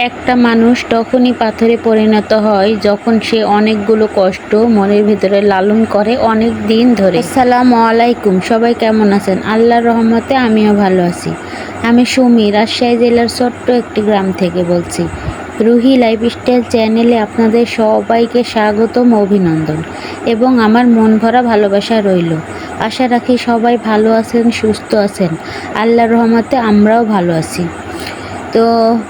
একটা মানুষ তখনই পাথরে পরিণত হয় যখন সে অনেকগুলো কষ্ট মনের ভিতরে লালন করে অনেক দিন ধরে। আসসালামু আলাইকুম, সবাই কেমন আছেন? আল্লাহর রহমতে আমিও ভালো আছি। আমি সুমি, রাজশাহী জেলার ছোট্ট একটি গ্রাম থেকে বলছি। রুহি লাইফস্টাইল চ্যানেলে আপনাদের সবাইকে স্বাগতম ও অভিনন্দন এবং আমার মন ভরা ভালোবাসা রইল। আশা রাখি সবাই ভালো আছেন, সুস্থ আছেন। আল্লাহর রহমতে আমরাও ভালো আছি। তো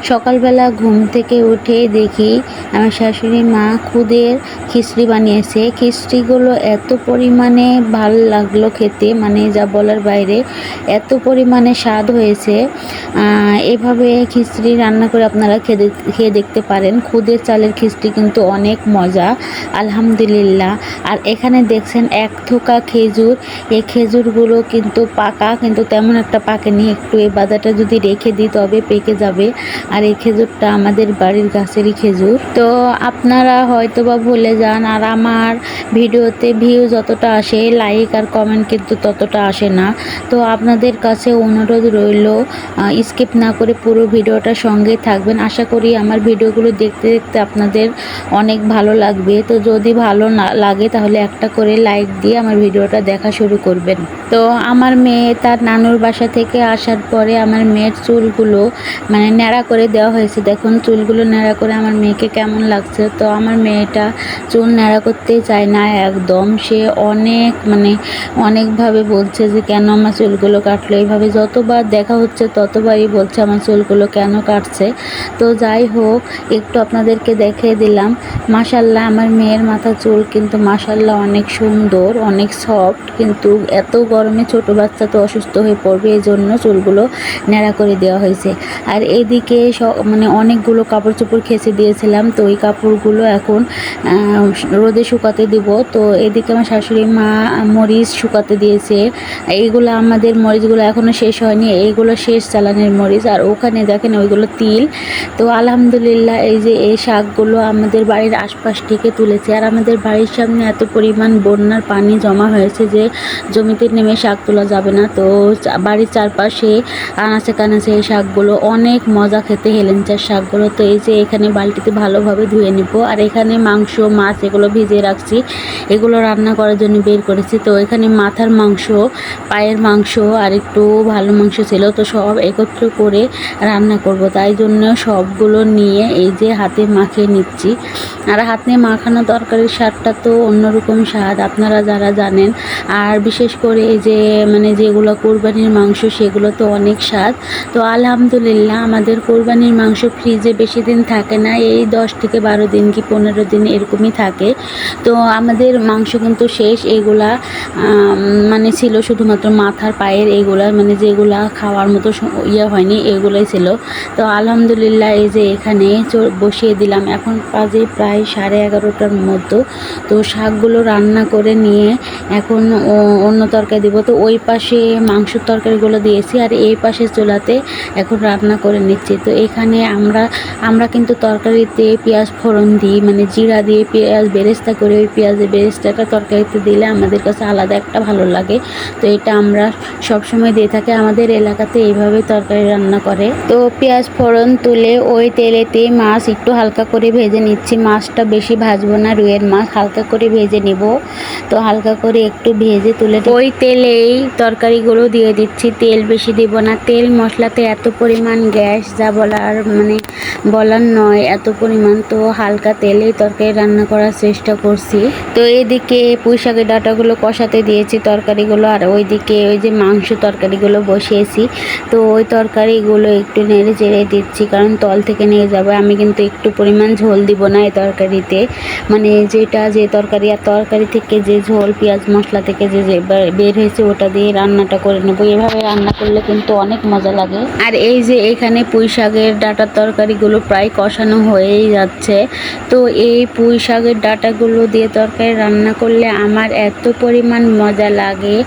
সকালবেলা ঘুম থেকে উঠে দেখি আমার শাশুড়ি মা খুদের খিচড়ি বানিয়েছে। খিচড়িগুলো এত পরিমাণে ভালো লাগলো খেতে, মানে যা বলার বাইরে, এত পরিমাণে স্বাদ হয়েছে। এভাবে খিচড়ি রান্না করে আপনারা খেয়ে দেখতে পারেন। খুদের চালের খিচড়ি কিন্তু অনেক মজা, আলহামদুলিল্লাহ। আর এখানে দেখছেন এক থোকা খেজুর। এই খেজুরগুলো কিন্তু পাকা, কিন্তু তেমন একটা পাকেনি। একটু এই বাদাটা যদি রেখে দিই তবে পেকে যাবে। আর এই খেজুরটা আমাদের বাড়ির গাছেরই খেজুর। তো আপনারা হয়তো বা ভুলে যান, আর আমার ভিডিওতে ভিউ যতটা আসে, লাইক আর কমেন্ট কিন্তু ততটা আসে না। তো আপনাদের কাছে অনুরোধ রইল, স্কিপ না করে পুরো ভিডিওটা সঙ্গে থাকবেন। আশা করি আমার ভিডিওগুলো দেখতে দেখতে আপনাদের অনেক ভালো লাগবে। তো যদি ভালো না লাগে তাহলে একটা করে লাইক দিয়ে আমার ভিডিওটা দেখা শুরু করবেন। তো আমার মেয়ে তার নানুর বাসা থেকে আসার পরে আমার মেয়ের চুলগুলো মানে ন্যাড়া করে দেওয়া হয়েছে। দেখুন চুলগুলো ন্যাড়া করে আমার মেয়েকে কেমন লাগছে। তো আমার মেয়েটা চুল ন্যাড়া করতেই চায় না একদম। সে অনেকভাবে বলছে যে কেন আমার চুলগুলো কাটলো। এইভাবে যতবার দেখা হচ্ছে ততবারই বলছে আমার চুলগুলো কেন কাটছে। তো যাই হোক, একটু আপনাদেরকে দেখিয়ে দিলাম। মাশাল্লাহ, আমার মেয়ের মাথার চুল কিন্তু মাশাল্লাহ অনেক সুন্দর, অনেক সফট। কিন্তু এত গরমে ছোট বাচ্চা তো অসুস্থ হয়ে পড়বে, এই জন্য চুলগুলো ন্যাড়া করে দেওয়া হয়েছে। আর এদিকে অনেকগুলো কাপড় চোপড় খেঁচে দিয়েছিলাম, তো ওই কাপড়গুলো এখন রোদে শুকাতে দিব। তো এদিকে আমার শাশুড়ি মা মরিচ শুকাতে দিয়েছে। এইগুলো আমাদের মরিচগুলো এখনও শেষ হয়নি, এইগুলো শেষ চালানের মরিচ। আর ওখানে দেখেন ওইগুলো তিল। তো আলহামদুলিল্লাহ, এই যে এই শাকগুলো আমাদের বাড়ির আশপাশ থেকে তুলেছে। আর আমাদের বাড়ির সামনে এত পরিমাণ বন্যার পানি জমা হয়েছে যে জমিতে নেমে শাক তোলা যাবে না। তো বাড়ির চারপাশে আনাচে কানাচে এই শাকগুলো অনেক মজা খেতে, হেলেঞ্চার শাকগুলো। তো এই যে এখানে বালতিতে ভালোভাবে ধুয়ে নিব। আর এখানে মাংস, মাছ এগুলো ভিজিয়ে রাখছি, এগুলো রান্না করার জন্য বের করেছি। তো এখানে মাথার মাংস, পায়ের মাংস আর একটু ভালো মাংস ছিল, তো সব একত্র করে রান্না করব। তাই জন্য সবগুলো নিয়ে এই যে হাতে মাখিয়ে নিচ্ছি। আর হাতে মাখানো তরকারির স্বাদটা তো অন্যরকম স্বাদ, আপনারা যারা জানেন। আর বিশেষ করে এই যে যেগুলো কোরবানির মাংস, সেগুলো তো অনেক স্বাদ। তো আলহামদুলিল্লাহ, আমাদের কোরবানির মাংস ফ্রিজে বেশি দিন থাকে না, এই 10 থেকে 12 দিন কি 15 দিন এরকমই থাকে। তো আমাদের মাংস কিন্তু শেষ। এইগুলা ছিল শুধুমাত্র মাথার, পায়ের, এইগুলা যেগুলা খাওয়ার মতো হয়নি, এগুলোই ছিল। তো আলহামদুলিল্লাহ, এই যে এখানে বসিয়ে দিলাম। এখন বাজে প্রায় 11:30টার মতো। তো শাকগুলো রান্না করে নিয়ে এখন অন্য তরকারি দিব। তো ওই পাশে মাংসের তরকারিগুলো দিয়েছি, আর এই পাশে চুলাতে এখন রান্না করে নিচ্ছি। তো এখানে আমরা কিন্তু তরকারিতে পেঁয়াজ ফোড়ন দিই, জিরা দিয়ে পেঁয়াজ বেরেস্তা করে, ওই পেঁয়াজের বেরেস্তাটা তরকারিতে দিলে আমাদের কাছে আলাদা একটা ভালো লাগে। তো এটা আমরা সবসময় দিয়ে থাকি, আমাদের এলাকাতে এইভাবে তরকারি রান্না করে। তো পেঁয়াজ ফোড়ন তুলে ওই তেলেতে মাছ একটু হালকা করে ভেজে নিচ্ছি। মাছটা বেশি ভাজবো না, রুইয়ের মাছ, হালকা করে ভেজে নিব। তো হালকা করে একটু ভেজে তুলে ওই তেলেই তরকারিগুলো দিয়ে দিচ্ছি। তেল বেশি দিব না, তেল মশলাতে এত পরিমাণ গ্যাস, যা বলার নয়, এত পরিমাণ। তো হালকা তেলেই তরকারি রান্না করার চেষ্টা করছি। তো এদিকে পুঁই শাকের ডাঁটাগুলো কষাতে দিয়েছি তরকারিগুলো, আর ওইদিকে ওই যে মাংস তরকারিগুলো বসিয়েছি। তো ওই তরকারিগুলো একটু নেড়ে চেড়ে দিচ্ছি, কারণ তল থেকে নিয়ে যাবে। আমি কিন্তু একটু পরিমাণ ঝোল দিব না এই তরকারিতে, যে তরকারি, আর তরকারি থেকে যে ঝোল পেঁয়াজ মশলা থেকে যে বের হয়েছে ওটা দিয়ে রান্নাটা করে নেবো। এভাবে রান্না করলে কিন্তু অনেক মজা লাগে। আর এই যে এখানে পুঁই শাকের ডাঁটার তরকারিগুলো প্রায় কষানো হয়েই যাচ্ছে। তো এই পুঁই শাকের ডাঁটাগুলো দিয়ে তরকারি রান্না করলে আমার এত পরিমাণ মজা লাগে।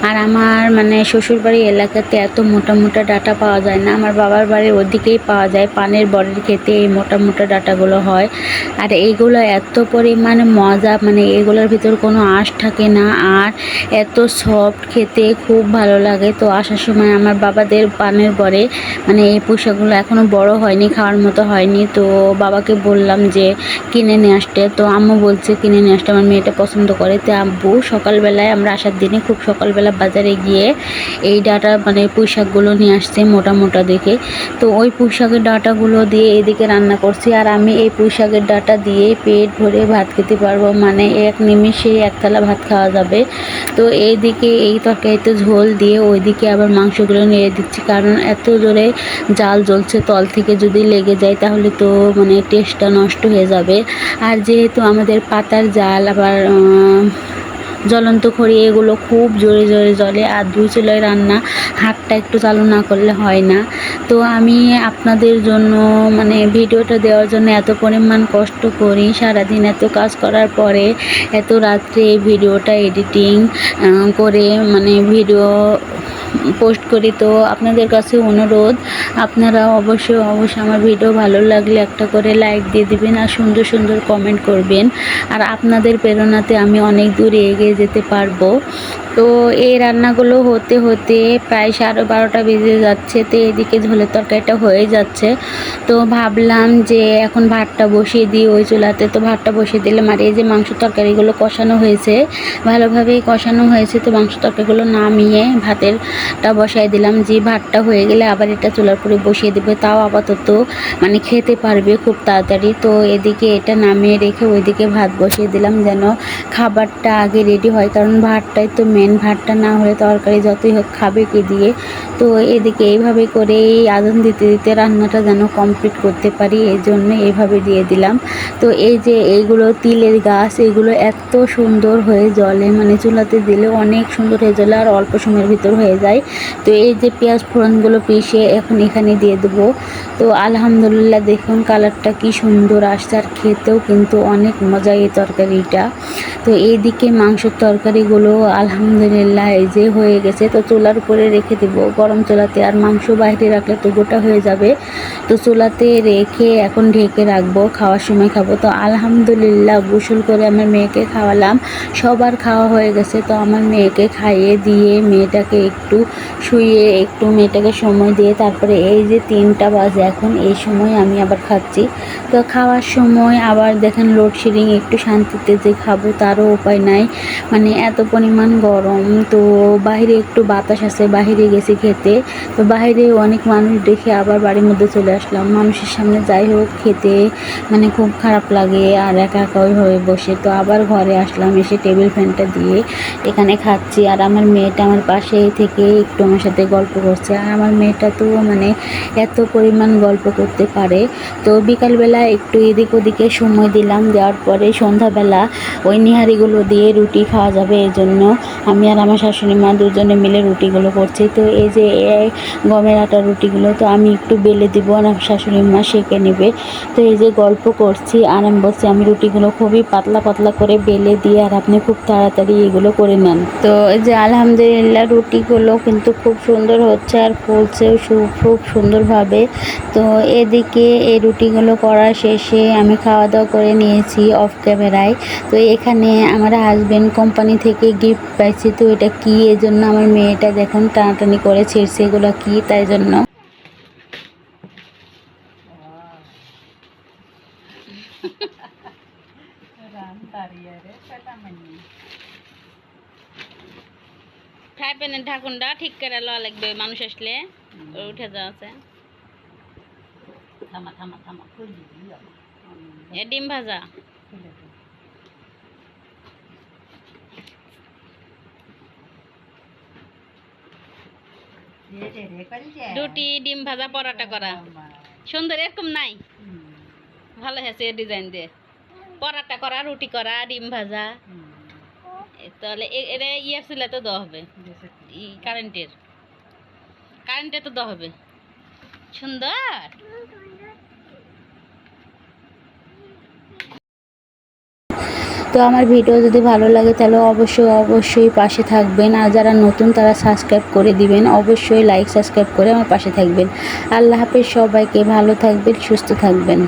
আর আমার শ্বশুরবাড়ি এলাকাতে এত মোটা মোটা ডাঁটা পাওয়া যায় না, আমার বাবার বাড়ির ওদিকেই পাওয়া যায়। পানের বরের খেতে এই মোটা মোটা ডাঁটাগুলো হয়। আর এইগুলো এত পরিমাণ মজা, এগুলোর ভিতর কোনো আঁশ থাকে না, আর এত সফট, খেতে খুব ভালো লাগে। তো আসার সময় আমার বাবাদের পানের বরে এই পুঁই পুঁইশাকগুলো এখনও বড় হয়নি, খাওয়ার মতো হয়নি। তো বাবাকে বললাম যে কিনে নিয়ে আসতে, তো আম্মু বলছে কিনে নিয়ে আসতে, আমার মেয়েটা পছন্দ করে। তো আব্বু সকালবেলায় আমরা আসার দিনে খুব সকালবেলা বাজারে গিয়ে এই ডাঁটা মানে পুঁইশাকগুলো নিয়ে আসছে মোটা মোটা দেখে। তো ওই পুঁইশাকের ডাঁটাগুলো দিয়ে এদিকে রান্না করছি, আর আমি এই পুঁইশাকের ডাঁটা দিয়ে পেট ভরে ভাত খেতে পারবো, মানে এক নিমিষে এক থালা ভাত খাওয়া যাবে। তো এইদিকে এই তরকারিতে ঝোল দিয়ে ওইদিকে আবার মাংসগুলো নেড়ে দিচ্ছি, কারণ এত জোরে জাল জ্বলছে, তল থেকে যদি লেগে যায় তাহলে তো মানে টেস্টটা নষ্ট হয়ে যাবে। আর যেহেতু আমাদের পাতার জাল, আবার জ্বলন্ত খড়ি, এগুলো খুব জোরে জোরে জ্বলে, আর দুই চুলায় রান্না, হাতটা একটু চালু না করলে হয় না। তো আমি আপনাদের জন্য মানে ভিডিওটা দেওয়ার জন্য এত পরিমাণ কষ্ট করি, সারাদিন এত কাজ করার পরে এত রাত্রে এই ভিডিওটা এডিটিং করে মানে ভিডিও পোস্ট করি। তো আপনাদের কাছে অনুরোধ, আপনারা অবশ্যই আমার ভিডিও ভালো লাগলে একটা করে লাইক দিয়ে দিবেন, আর সুন্দর সুন্দর কমেন্ট করবেন। আর আপনাদের প্রেরণাতে আমি অনেক দূরে এগিয়ে যেতে পারবো। তো এই রান্নাগুলো হতে হতে প্রায় 12:30 বেজে যাচ্ছে। তো এদিকে ঝোলের তরকারিটা হয়ে যাচ্ছে। তো ভাবলাম যে এখন ভাতটা বসিয়ে দিই ওই চুলাতে। তো ভাতটা বসিয়ে দিলাম, আর এই যে মাংস তরকারিগুলো কষানো হয়েছে, ভালোভাবেই কষানো হয়েছে। তো মাংস তরকারিগুলো নামিয়ে ভাতেরটা বসাই দিলাম, যে ভাতটা হয়ে গেলে আবার এটা চুলার উপরে বসিয়ে দেবে, তাও আপাতত মানে খেতে পারবে খুব তাড়াতাড়ি। তো এদিকে এটা নামিয়ে রেখে ওইদিকে ভাত বসিয়ে দিলাম, যেন খাবারটা আগে রেডি হয়, কারণ ভাতটাই তো মেন, ভাতটা না হলে তরকারি যতই হোক খাবে কি দিয়ে। তো এদিকে এইভাবে করে আগুন দিতে দিতে রান্নাটা যেন কমপ্লিট করতে পারি, এই জন্য এইভাবে দিয়ে দিলাম। তো এই যে এইগুলো তিলের গাছ, এগুলো এত সুন্দর হয়ে জ্বলে, মানে চুলাতে দিলে অনেক সুন্দর হয়ে জ্বলে, আর অল্প সময়ের ভিতর হয়ে যায়। তো এই যে পেঁয়াজ ফোড়নগুলো পিষে এখন এখানে দিয়ে দেবো। তো আলহামদুলিল্লাহ দেখুন কালারটা কি সুন্দর আসছে, আর খেতেও কিন্তু অনেক মজা এই তরকারিটা। তো এইদিকে মাংসের তরকারিগুলো আলহামদুলিল্লাহ এই যে হয়ে গেছে। তো চুলার উপরে রেখে দেবো গরম চুলাতে, আর মাংস বাইরে রাখলে তো গোটা হয়ে যাবে। তো চুলাতে রেখে এখন ঢেকে রাখবো, খাওয়ার সময় খাবো। তো আলহামদুলিল্লাহ গোসল করে আমার মেয়েকে খাওয়ালাম, সবার খাওয়া হয়ে গেছে। তো আমার মেয়েকে খাইয়ে দিয়ে মেয়েটাকে একটু শুইয়ে একটু মেয়েটাকে সময় দিয়ে তারপরে এই যে 3টা বাজে এখন, এই সময় আমি আবার খাচ্ছি। তো খাওয়ার সময় আবার দেখেন লোডশেডিং, একটু শান্তিতে যে খাবো তারও উপায় নাই, মানে এত পরিমাণ গরম। তো বাইরে একটু বাতাস আছে, বাইরে গেছি খেতে। তো বাইরে অনেক মানুষ দেখে আবার বাড়ির মধ্যে চলে আসলাম। মানুষের সামনে যাই হোক খেতে মানে খুব খারাপ লাগে, আর একা একা ওইভাবে বসে। তো আবার ঘরে আসলাম, এসে টেবিল ফ্যানটা দিয়ে এখানে খাচ্ছি, আর আমার মেয়েটা আমার পাশে থেকে একটু আমার সাথে গল্প করছে। আর আমার মেয়েটা তো মানে এত পরিমাণ গল্প করতে পারে। তো বিকালবেলা একটু এদিক ওদিকে সময় দিলাম, দেওয়ার পরে সন্ধ্যাবেলা ওই নিহারিগুলো দিয়ে রুটি খাওয়া যাবে, এই জন্য আমি আর আমার শাশুড়ি মা দুজনে মিলে রুটিগুলো করছি। তো এই যে গমের আটার রুটিগুলো তো আমি একটু বেলে দিব, আর আমার শাশুড়ি মা সেঁকে নেবে। তো এই যে গল্প করছি, আর আমি বলছি আমি রুটিগুলো খুবই পাতলা পাতলা করে বেলে দিয়ে, আর আপনি খুব তাড়াতাড়ি এগুলো করে নেন। তো এই যে আলহামদুলিল্লাহ রুটিগুলো কিন্তু খুব সুন্দর হচ্ছে, আর ফুলছেও খুব সুন্দরভাবে। তো এদিকে এই রুটিগুলো করা শেষে আমি খাওয়া দাওয়া করে নিয়েছি অফ ক্যামেরায়। তো এখানে আমার হাজব্যান্ড কোম্পানি থেকে গিফট পাইছি। তো এটা কি, এই জন্য আমার মেয়েটা দেখুন টানাটানি করে ছিঁড়ছে, এগুলো কি তাই জন্য। ফ্রাই প্যানের ঢাকুনটা ঠিক করে লওয়া লাগবে, মানুষ আসলে উঠে যাওয়া আছে। ডিম ভাজা, রুটি ডিম ভাজা পরাটা করা সুন্দর, এরকম নাই, ভালো হয়েছে ডিজাইন দিয়ে পরাটা করা, রুটি করা, ডিম ভাজা। তাহলে এটা ইয়ে ছিল তো দেওয়া হবে, কারেন্টে তো দেওয়া হবে। সুন্দর। তো আমার ভিডিও যদি ভালো লাগে তাহলে অবশ্যই পাশে থাকবেন, আর যারা নতুন তারা সাবস্ক্রাইব করে দিবেন, অবশ্যই লাইক সাবস্ক্রাইব করে আমার পাশে থাকবেন। আল্লাহ হাফেজ, সবাইকে ভালো থাকবেন, সুস্থ থাকবেন।